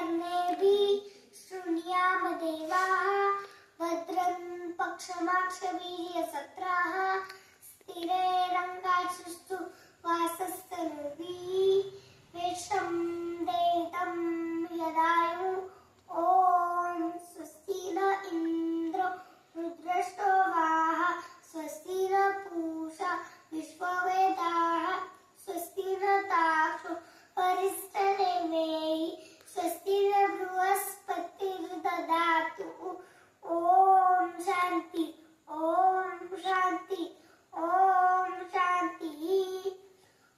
कर्णेभिः शृणुयाम देवाः भद्रं पक्षमाक्षभिर्यजत्राः स्थिरैरङ्गांशुस्तु वासस्तनूभिः वेशं देहितं यदायुः ॐ स्वस्ति न इन्द्रो रुद्रश्रवाः स्वस्ति न पूषा विश्ववेदाः स्वस्ति न ताक्षो परिष्टनेमिः स्वस्ति न बृहस्पतिर्दधातु ॐ शान्ति ॐ शान्ति ॐ शान्तिः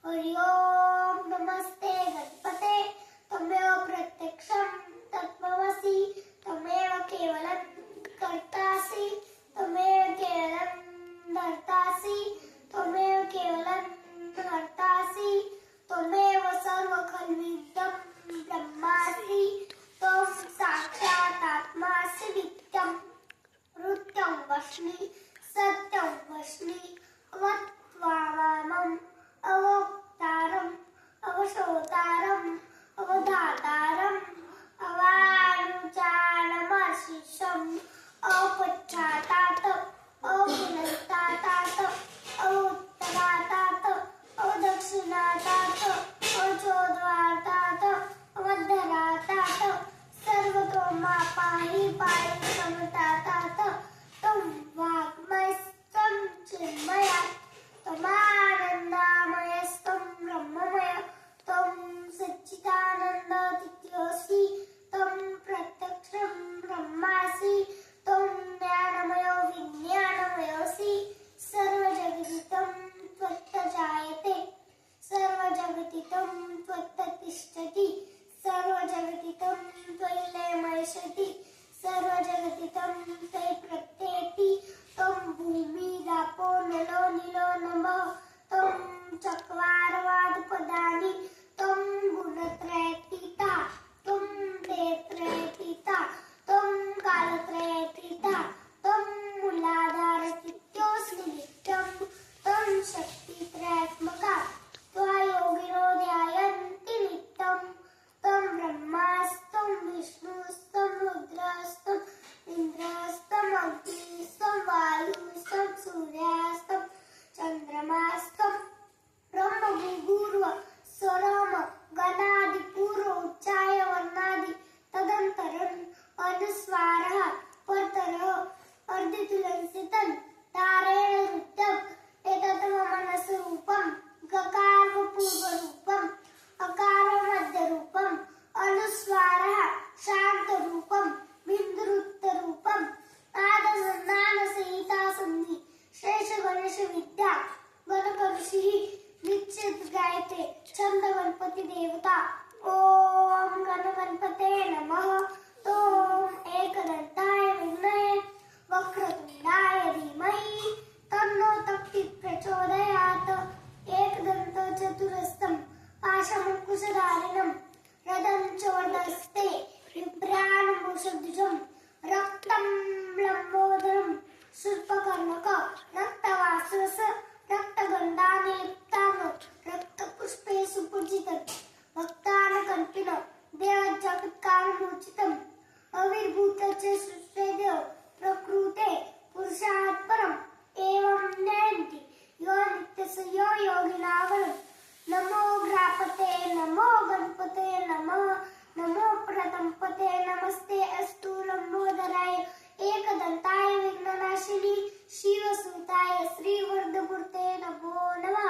हरि ओम नमस्ते गणपते त्वमेव प्रत्यक्षं तत्त्वमसि त्वमेव केवलं कर्तासि त्वमेव केवलं धर्तासि त्वमेव केवलं हर्तासि त्वमेव सर्वखल्विदं ब्रह्मासि त्वं साक्षात् आत्मासि नित्यं नृत्यं वच्मि सत्यं वच्मि अवत्वामामम् अवोक्तारम् अवशोतारम् अवधातारम् अवानुचानमशिषम् अपच्छातात अपुनस्तातात अवोत्तरातात अवदक्षिणातात अवचोद्वातात अवद्धरातात सर्वतोमा पाहि पाहि समतातात तं वाग्मयस्तं चिन्मयात् त्वमानन्दामयस्तं ब्रह्ममय त्वं सच्चिदानन्दतीत्यसि त्वं प्रत्यक्षं ब्रह्मासि त्वं ज्ञानमयो विज्ञानमयोऽसि सर्वजगदितं त्वत्तजायते सर्वजगदितं त्वत्ततिष्ठति सर्वजगदितं त्वय्येमयशति सर्वजगदितं त्वयि प्रत्येति त्वं भूमिरापो नलो नीलो नमः त्वं चत्वारवादपदानि त्वं गुणत्रयतीता त्वं देयत्रयतीता त्वं कालत्रयतीता त्वं मूलाधारतीत्योऽस्मि नित्यं त्वं शक्तित्रयात्मका त्वयोगिनो ध्यायन्ति नित्यं त्वं ब्रह्मास्तं विष्णुस्तं रुद्रस्तं इन्द्रस्तं अग्निस्तं वायुस्तं सूर्यास्तं चन्द्रमास्तं ब्रह्मभूर्भुव स्वरम गणादि पूर्व उच्चाय वर्णादि तदन्तरम् अनुस्वारः परतरः अर्धितुलंसितं तारेण नृत्यम् एतत् मम मनसरूपं गकारपूर्वरूपम् अकारमध्यरूपम् अनुस्वारः शान्तरूपं बिन्दुरुक्तरूपम् नादसन्धानसहिता सन्धि शेषगणेशविद्या गणकऋषिः निश्चित गायते छंद गणपती देवता ओम गणपते नमः ओम एकदंताय विद्महे वक्रतुंडाय धीमहि तन्नो तक्ति प्रचोदयात् एकदंत चतुरस्तं पाशमुकुशधारिणं रदं च वदस्ते बिभ्राणमुषध्वजं रक्तं लम्बोदरं शूर्पकर्णक रक्तवासस रक्तगंधाने लिप्तांग रक्तपुष्पे सुपूजितं भक्तानकल्पिनं देवजगत्कारणोचितं अविर्भूतस्य सृष्टेदेव प्रकृते पुरुषात् परम् एवं ज्ञायन्ति यो नित्यस्य यो योगिनावलं नमो ग्रापते नमो गणपते नमः नमो प्रतंपते नमस्ते अस्तु लंबोदराय एकदंताय विघ्ननाशिनी शिवसुताय श्रीवरदमूर्ते नमो नमः।